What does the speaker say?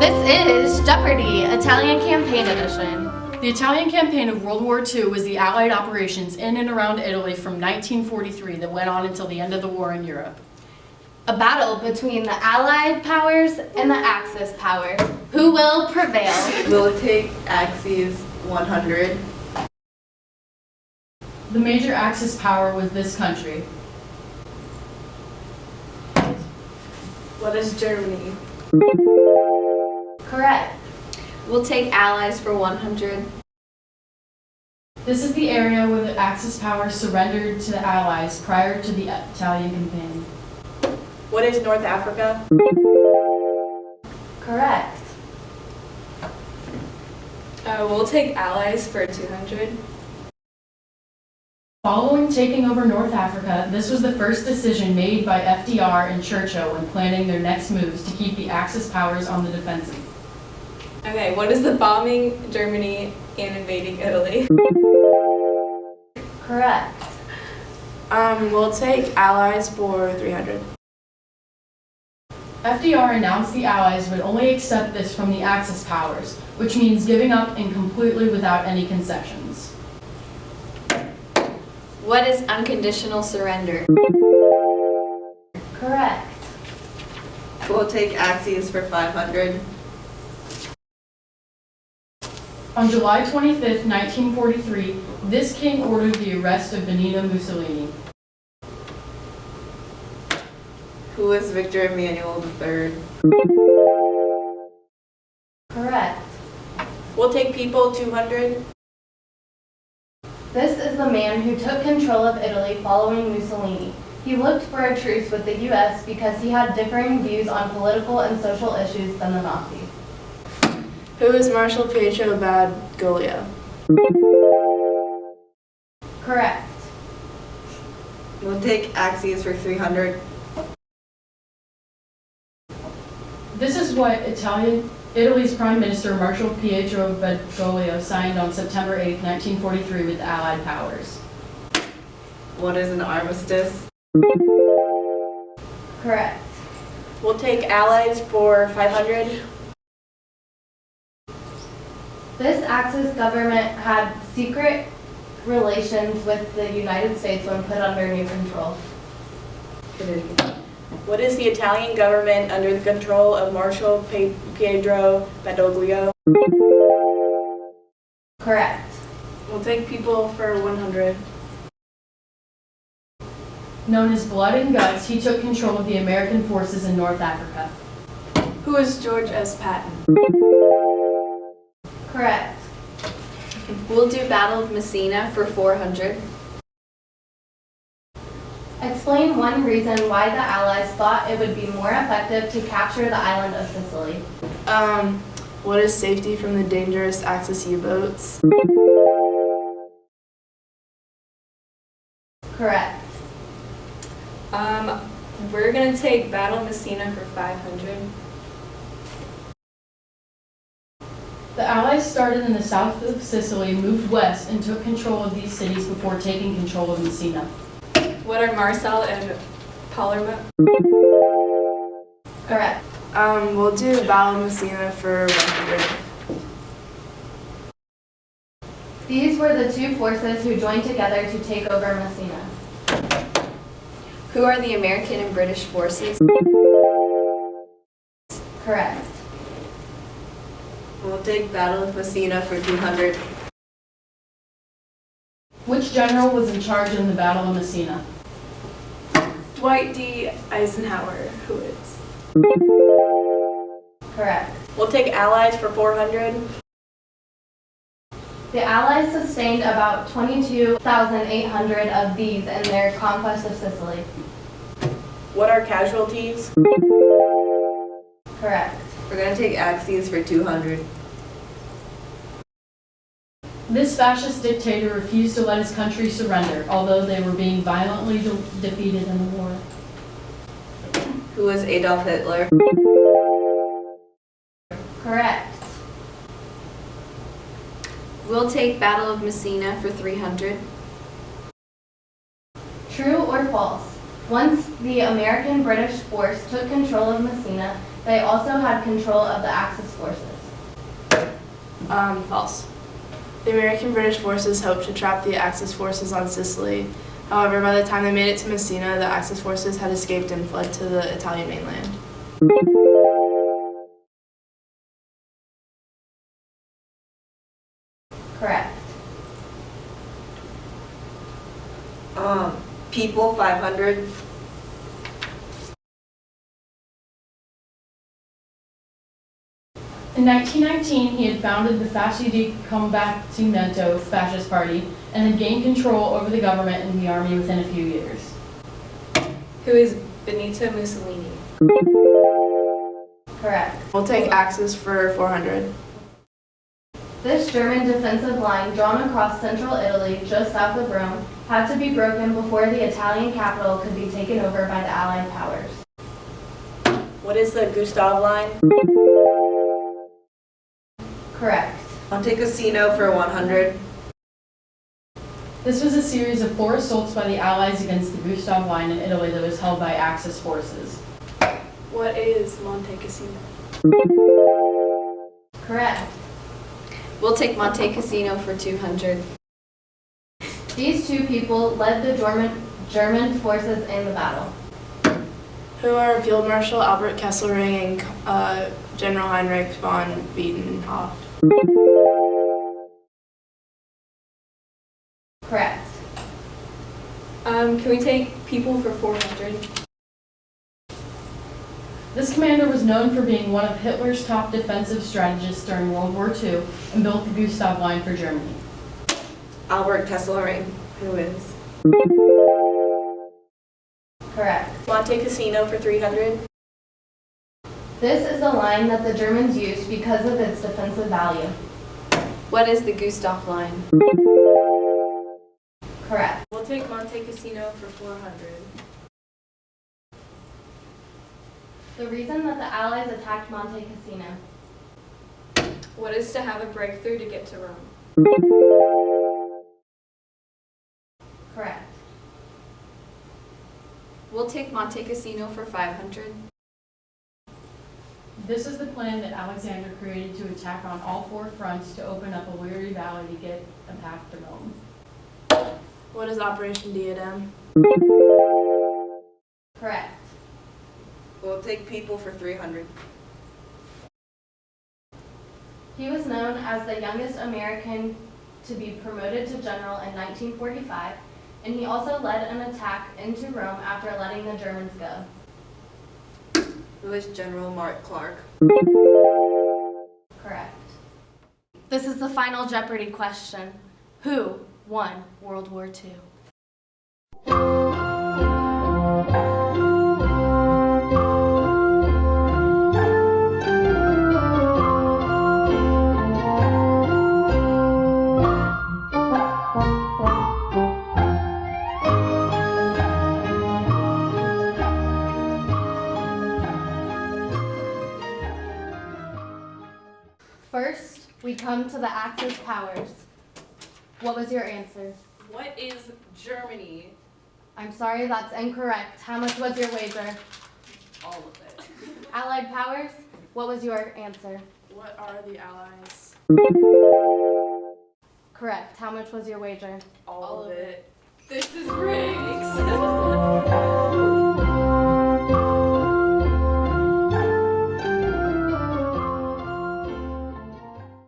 This is Jeopardy Italian Campaign Edition. The Italian campaign of World War II was the Allied operations in and around Italy from 1943 that went on until the end of the war in Europe. A battle between the Allied powers and the Axis powers. Who will prevail? Will take Axis 100. The major Axis power was this country. What is Germany? Correct. We'll take Allies for 100. This is the area where the Axis power surrendered to the Allies prior to the Italian campaign. What is North Africa? Correct. We'll take Allies for 200. Following taking over North Africa, this was the first decision made by FDR and Churchill when planning their next moves to keep the Axis powers on the defensive. Okay, what is the bombing Germany and invading Italy? Correct. We'll take Allies for 300. FDR announced the Allies would only accept this from the Axis powers, which means giving up and completely without any concessions. What is unconditional surrender? Correct. We'll take Axis for 500. On July 25, 1943, this king ordered the arrest of Benito Mussolini. Who is Victor Emmanuel III? Correct. We'll take people 200. This is the man who took control of Italy following Mussolini. He looked for a truce with the U.S. because he had differing views on political and social issues than the Nazis. Who is Marshal Pietro Badoglio? Correct. We'll take Axis for 300. This is what Italy's Prime Minister Marshal Pietro Badoglio signed on September 8, 1943 with the Allied powers. What is an armistice? Correct. We'll take Allies for 500. This Axis government had secret relations with the United States when put under new control. What is the Italian government under the control of Marshal Pietro Badoglio? Correct. We'll take people for 100. Known as Blood and Guts, he took control of the American forces in North Africa. Who is George S. Patton? Correct. We'll do Battle of Messina for 400. Explain one reason why the Allies thought it would be more effective to capture the island of Sicily. What is safety from the dangerous Axis U-boats? Correct. We're gonna take Battle of Messina for 500. The Allies started in the south of Sicily, moved west, and took control of these cities before taking control of Messina. What are Marseille and Palermo? Correct. We'll do Battle of Messina for 100. These were the two forces who joined together to take over Messina. Who are the American and British forces? Correct. We'll take Battle of Messina for 200. Which general was in charge in the Battle of Messina? Dwight D. Eisenhower, who is? Correct. We'll take Allies for 400. The Allies sustained about 22,800 of these in their conquest of Sicily. What are casualties? Correct. We're going to take Axis for 200. This fascist dictator refused to let his country surrender, although they were being violently defeated in the war. Who is Adolf Hitler? Correct. We'll take Battle of Messina for 300. True or false? Once the American-British force took control of Messina, they also had control of the Axis forces. False. The American-British forces hoped to trap the Axis forces on Sicily. However, by the time they made it to Messina, the Axis forces had escaped and fled to the Italian mainland. Correct. People, 500. In 1919, he had founded the Fasci di Combattimento Fascist Party and had gained control over the government and the army within a few years. Who is Benito Mussolini? Correct. We'll take Axis for 400. This German defensive line drawn across central Italy, just south of Rome, had to be broken before the Italian capital could be taken over by the Allied powers. What is the Gustav Line? Correct. Monte Cassino for 100. This was a series of 4 assaults by the Allies against the Gustav Line in Italy that was held by Axis forces. What is Monte Cassino? Correct. We'll take Monte Cassino for 200. These two people led the German forces in the battle. Who are Field Marshal Albert Kesselring and General Heinrich von Biedenhoff? Correct. Can we take people for 400? This commander was known for being one of Hitler's top defensive strategists during World War II and built the Gustav Line for Germany. Albert Kesselring. Who is? Correct. Monte Cassino for 300. This is a line that the Germans used because of its defensive value. What is the Gustav Line? Correct. We'll take Monte Cassino for 400. The reason that the Allies attacked Monte Cassino. What is to have a breakthrough to get to Rome? Correct. We'll take Monte Cassino for 500. This is the plan that Alexander created to attack on all 4 fronts to open up a weary valley to get a path to Rome. What is Operation Diadem? Correct. We'll take people for 300. He was known as the youngest American to be promoted to general in 1945, and he also led an attack into Rome after letting the Germans go. Who is General Mark Clark? Correct. This is the final Jeopardy question. Who won World War II? First, we come to the Axis powers. What was your answer? What is Germany? I'm sorry, that's incorrect. How much was your wager? All of it. Allied powers, what was your answer? What are the Allies? Correct. How much was your wager? All of it. This is rigged.